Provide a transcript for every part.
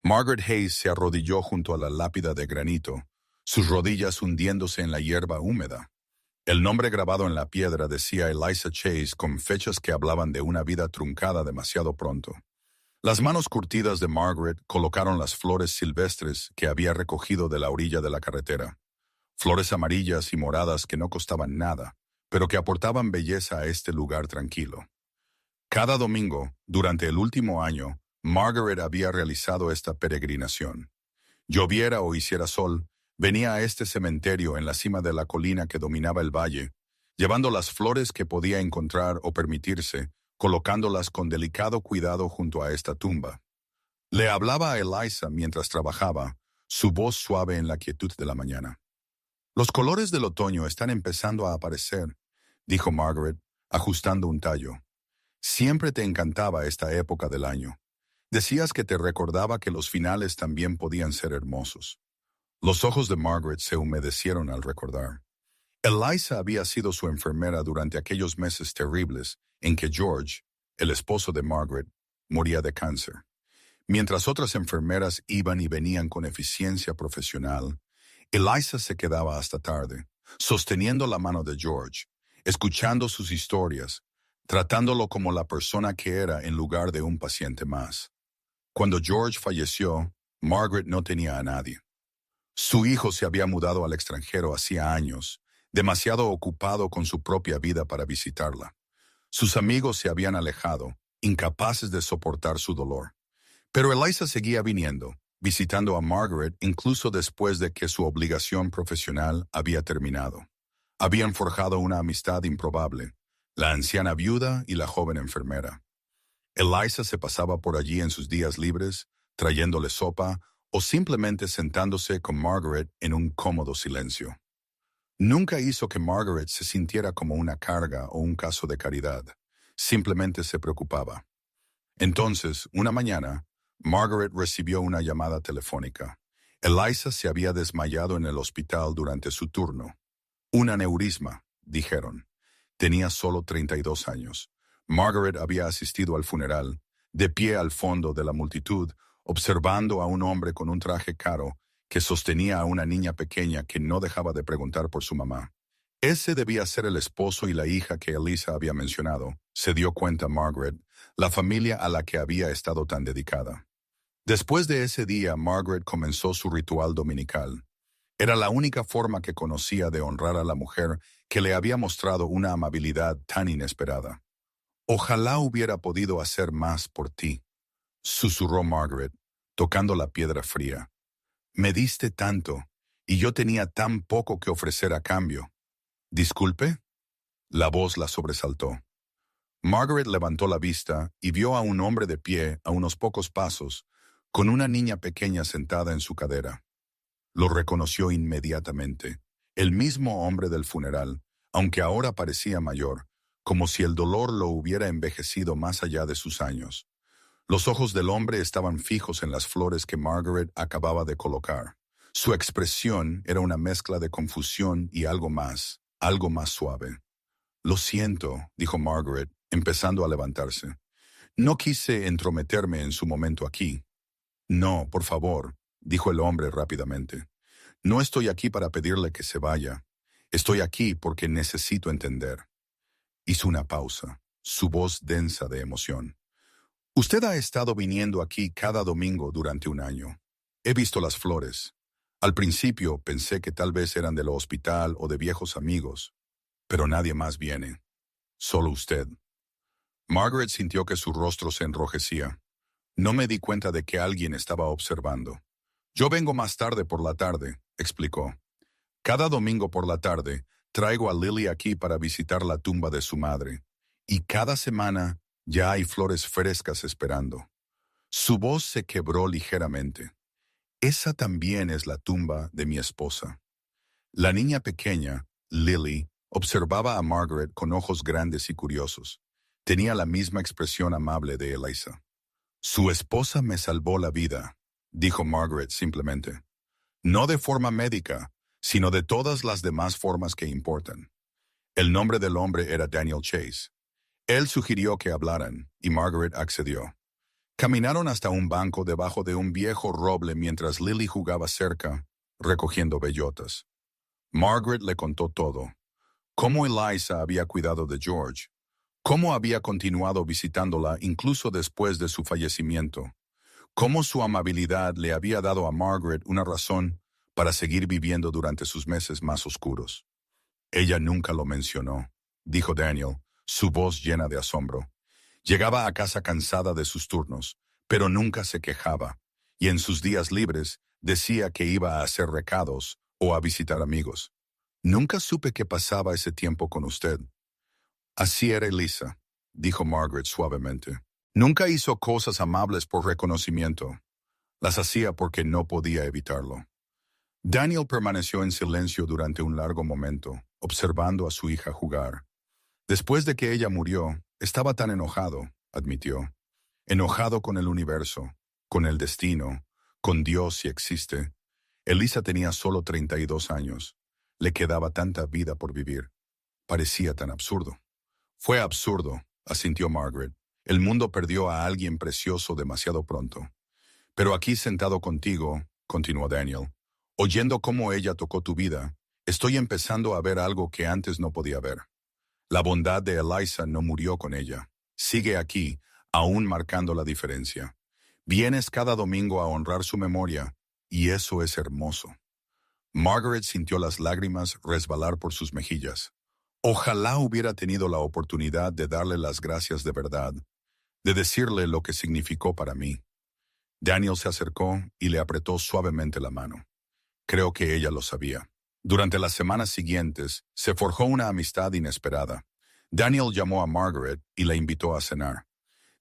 Margaret Hayes se arrodilló junto a la lápida de granito, sus rodillas hundiéndose en la hierba húmeda. El nombre grabado en la piedra decía Eliza Chase con fechas que hablaban de una vida truncada demasiado pronto. Las manos curtidas de Margaret colocaron las flores silvestres que había recogido de la orilla de la carretera. Flores amarillas y moradas que no costaban nada, pero que aportaban belleza a este lugar tranquilo. Cada domingo, durante el último año, Margaret había realizado esta peregrinación. Lloviera o hiciera sol, venía a este cementerio en la cima de la colina que dominaba el valle, llevando las flores que podía encontrar o permitirse, colocándolas con delicado cuidado junto a esta tumba. Le hablaba a Eliza mientras trabajaba, su voz suave en la quietud de la mañana. «Los colores del otoño están empezando a aparecer», dijo Margaret, ajustando un tallo. «Siempre te encantaba esta época del año. Decías que te recordaba que los finales también podían ser hermosos». Los ojos de Margaret se humedecieron al recordar. Eliza había sido su enfermera durante aquellos meses terribles en que George, el esposo de Margaret, moría de cáncer. Mientras otras enfermeras iban y venían con eficiencia profesional, Eliza se quedaba hasta tarde, sosteniendo la mano de George, escuchando sus historias, tratándolo como la persona que era en lugar de un paciente más. Cuando George falleció, Margaret no tenía a nadie. Su hijo se había mudado al extranjero hacía años, demasiado ocupado con su propia vida para visitarla. Sus amigos se habían alejado, incapaces de soportar su dolor. Pero Eliza seguía viniendo, visitando a Margaret incluso después de que su obligación profesional había terminado. Habían forjado una amistad improbable, la anciana viuda y la joven enfermera. Eliza se pasaba por allí en sus días libres, trayéndole sopa o simplemente sentándose con Margaret en un cómodo silencio. Nunca hizo que Margaret se sintiera como una carga o un caso de caridad. Simplemente se preocupaba. Entonces, una mañana, Margaret recibió una llamada telefónica. Eliza se había desmayado en el hospital durante su turno. Un aneurisma, dijeron. Tenía solo 32 años. Margaret había asistido al funeral, de pie al fondo de la multitud, observando a un hombre con un traje caro que sostenía a una niña pequeña que no dejaba de preguntar por su mamá. Ese debía ser el esposo y la hija que Eliza había mencionado, se dio cuenta Margaret, la familia a la que había estado tan dedicada. Después de ese día, Margaret comenzó su ritual dominical. Era la única forma que conocía de honrar a la mujer que le había mostrado una amabilidad tan inesperada. «Ojalá hubiera podido hacer más por ti», susurró Margaret, tocando la piedra fría. «Me diste tanto, y yo tenía tan poco que ofrecer a cambio». «¿Disculpe?» La voz la sobresaltó. Margaret levantó la vista y vio a un hombre de pie a unos pocos pasos, con una niña pequeña sentada en su cadera. Lo reconoció inmediatamente, el mismo hombre del funeral, aunque ahora parecía mayor, como si el dolor lo hubiera envejecido más allá de sus años. Los ojos del hombre estaban fijos en las flores que Margaret acababa de colocar. Su expresión era una mezcla de confusión y algo más suave. «Lo siento», dijo Margaret, empezando a levantarse. «No quise entrometerme en su momento aquí». «No, por favor», dijo el hombre rápidamente. «No estoy aquí para pedirle que se vaya. Estoy aquí porque necesito entender». Hizo una pausa, su voz densa de emoción. «Usted ha estado viniendo aquí cada domingo durante un año. He visto las flores. Al principio pensé que tal vez eran del hospital o de viejos amigos, pero nadie más viene. Solo usted». Margaret sintió que su rostro se enrojecía. «No me di cuenta de que alguien estaba observando. Yo vengo más tarde por la tarde», explicó. «Cada domingo por la tarde traigo a Lily aquí para visitar la tumba de su madre. Y cada semana ya hay flores frescas esperando». Su voz se quebró ligeramente. «Esa también es la tumba de mi esposa». La niña pequeña, Lily, observaba a Margaret con ojos grandes y curiosos. Tenía la misma expresión amable de Eliza. «Su esposa me salvó la vida», dijo Margaret simplemente. «No de forma médica, sino de todas las demás formas que importan». El nombre del hombre era Daniel Chase. Él sugirió que hablaran, y Margaret accedió. Caminaron hasta un banco debajo de un viejo roble mientras Lily jugaba cerca, recogiendo bellotas. Margaret le contó todo. Cómo Eliza había cuidado de George. Cómo había continuado visitándola incluso después de su fallecimiento. Cómo su amabilidad le había dado a Margaret una razón para seguir viviendo durante sus meses más oscuros. Ella nunca lo mencionó, dijo Daniel, su voz llena de asombro. Llegaba a casa cansada de sus turnos, pero nunca se quejaba, y en sus días libres decía que iba a hacer recados o a visitar amigos. Nunca supe qué pasaba ese tiempo con usted. Así era Elisa, dijo Margaret suavemente. Nunca hizo cosas amables por reconocimiento. Las hacía porque no podía evitarlo. Daniel permaneció en silencio durante un largo momento, observando a su hija jugar. Después de que ella murió, estaba tan enojado, admitió. Enojado con el universo, con el destino, con Dios si existe. Elisa tenía solo 32 años. Le quedaba tanta vida por vivir. Parecía tan absurdo. Fue absurdo, asintió Margaret. El mundo perdió a alguien precioso demasiado pronto. Pero aquí sentado contigo, continuó Daniel, oyendo cómo ella tocó tu vida, estoy empezando a ver algo que antes no podía ver. La bondad de Eliza no murió con ella. Sigue aquí, aún marcando la diferencia. Vienes cada domingo a honrar su memoria, y eso es hermoso. Margaret sintió las lágrimas resbalar por sus mejillas. Ojalá hubiera tenido la oportunidad de darle las gracias de verdad, de decirle lo que significó para mí. Daniel se acercó y le apretó suavemente la mano. Creo que ella lo sabía. Durante las semanas siguientes, se forjó una amistad inesperada. Daniel llamó a Margaret y la invitó a cenar.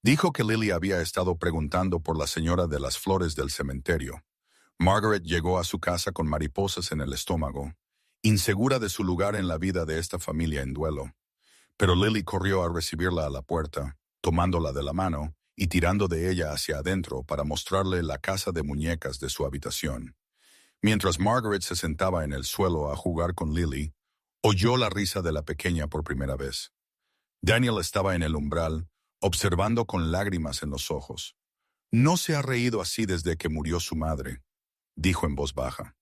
Dijo que Lily había estado preguntando por la señora de las flores del cementerio. Margaret llegó a su casa con mariposas en el estómago, insegura de su lugar en la vida de esta familia en duelo. Pero Lily corrió a recibirla a la puerta, tomándola de la mano y tirando de ella hacia adentro para mostrarle la casa de muñecas de su habitación. Mientras Margaret se sentaba en el suelo a jugar con Lily, oyó la risa de la pequeña por primera vez. Daniel estaba en el umbral, observando con lágrimas en los ojos. No se ha reído así desde que murió su madre, dijo en voz baja.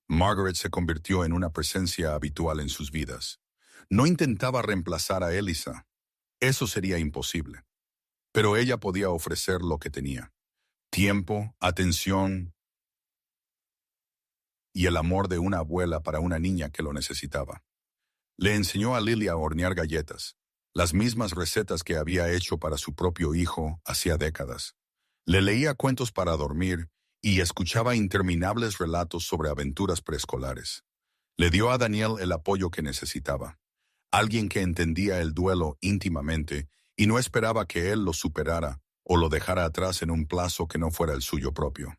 Margaret se convirtió en una presencia habitual en sus vidas. No intentaba reemplazar a Elisa. Eso sería imposible. Pero ella podía ofrecer lo que tenía. Tiempo, atención y el amor de una abuela para una niña que lo necesitaba. Le enseñó a Lily a hornear galletas, las mismas recetas que había hecho para su propio hijo hacía décadas. Le leía cuentos para dormir y escuchaba interminables relatos sobre aventuras preescolares. Le dio a Daniel el apoyo que necesitaba. Alguien que entendía el duelo íntimamente y no esperaba que él lo superara o lo dejara atrás en un plazo que no fuera el suyo propio.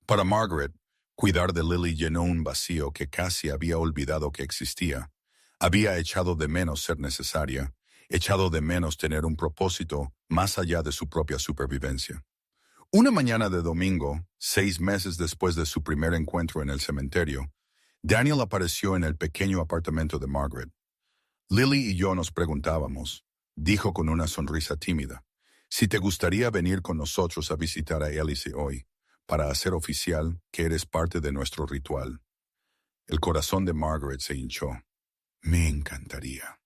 Para Margaret, cuidar de Lily llenó un vacío que casi había olvidado que existía. Había echado de menos ser necesaria, echado de menos tener un propósito más allá de su propia supervivencia. Una mañana de domingo, 6 meses después de su primer encuentro en el cementerio, Daniel apareció en el pequeño apartamento de Margaret. Lily y yo nos preguntábamos, dijo con una sonrisa tímida, si te gustaría venir con nosotros a visitar a Elise hoy, para hacer oficial que eres parte de nuestro ritual. El corazón de Margaret se hinchó. Me encantaría.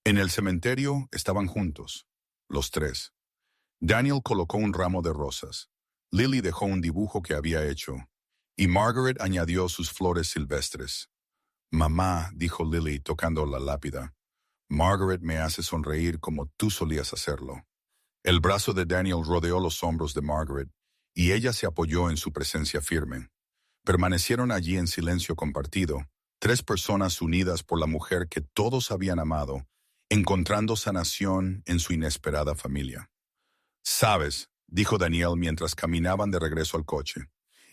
En el cementerio estaban juntos, los tres. Daniel colocó un ramo de rosas. Lily dejó un dibujo que había hecho, y Margaret añadió sus flores silvestres. Mamá, dijo Lily tocando la lápida, Margaret me hace sonreír como tú solías hacerlo. El brazo de Daniel rodeó los hombros de Margaret, y ella se apoyó en su presencia firme. Permanecieron allí en silencio compartido, 3 personas unidas por la mujer que todos habían amado, encontrando sanación en su inesperada familia. Sabes, dijo Daniel mientras caminaban de regreso al coche,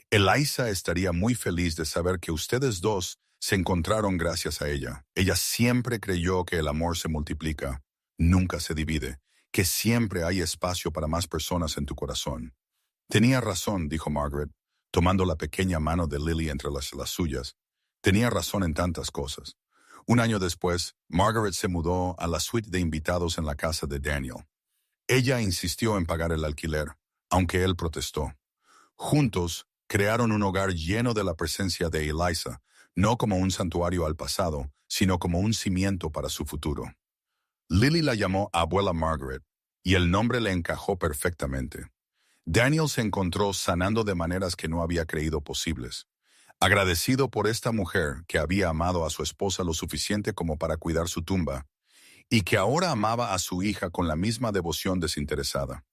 Eliza estaría muy feliz de saber que ustedes dos se encontraron gracias a ella. Ella siempre creyó que el amor se multiplica, nunca se divide, que siempre hay espacio para más personas en tu corazón. Tenía razón, dijo Margaret, tomando la pequeña mano de Lily entre las suyas. Tenía razón en tantas cosas. Un año después, Margaret se mudó a la suite de invitados en la casa de Daniel. Ella insistió en pagar el alquiler, aunque él protestó. Juntos, crearon un hogar lleno de la presencia de Eliza, no como un santuario al pasado, sino como un cimiento para su futuro. Lily la llamó Abuela Margaret, y el nombre le encajó perfectamente. Daniel se encontró sanando de maneras que no había creído posibles. Agradecido por esta mujer que había amado a su esposa lo suficiente como para cuidar su tumba, y que ahora amaba a su hija con la misma devoción desinteresada.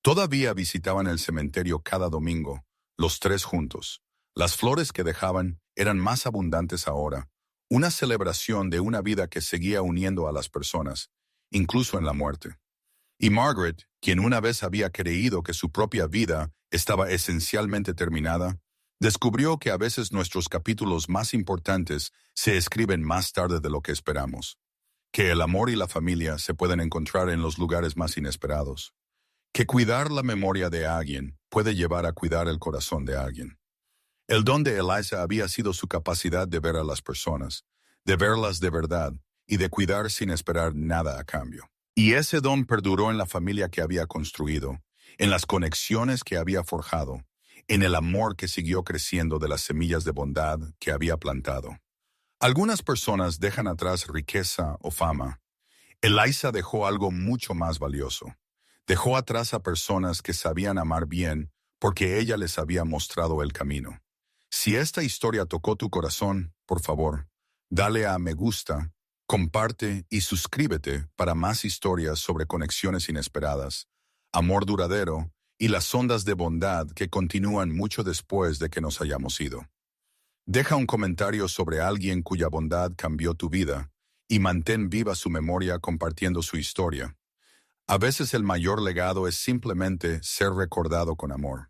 Todavía visitaban el cementerio cada domingo, los tres juntos. Las flores que dejaban eran más abundantes ahora, una celebración de una vida que seguía uniendo a las personas, incluso en la muerte. Y Margaret, quien una vez había creído que su propia vida estaba esencialmente terminada, descubrió que a veces nuestros capítulos más importantes se escriben más tarde de lo que esperamos, que el amor y la familia se pueden encontrar en los lugares más inesperados, que cuidar la memoria de alguien puede llevar a cuidar el corazón de alguien. El don de Eliza había sido su capacidad de ver a las personas, de verlas de verdad y de cuidar sin esperar nada a cambio. Y ese don perduró en la familia que había construido, en las conexiones que había forjado, en el amor que siguió creciendo de las semillas de bondad que había plantado. Algunas personas dejan atrás riqueza o fama. Eliza dejó algo mucho más valioso. Dejó atrás a personas que sabían amar bien porque ella les había mostrado el camino. Si esta historia tocó tu corazón, por favor, dale a me gusta, comparte y suscríbete para más historias sobre conexiones inesperadas, amor duradero y las ondas de bondad que continúan mucho después de que nos hayamos ido. Deja un comentario sobre alguien cuya bondad cambió tu vida y mantén viva su memoria compartiendo su historia. A veces el mayor legado es simplemente ser recordado con amor.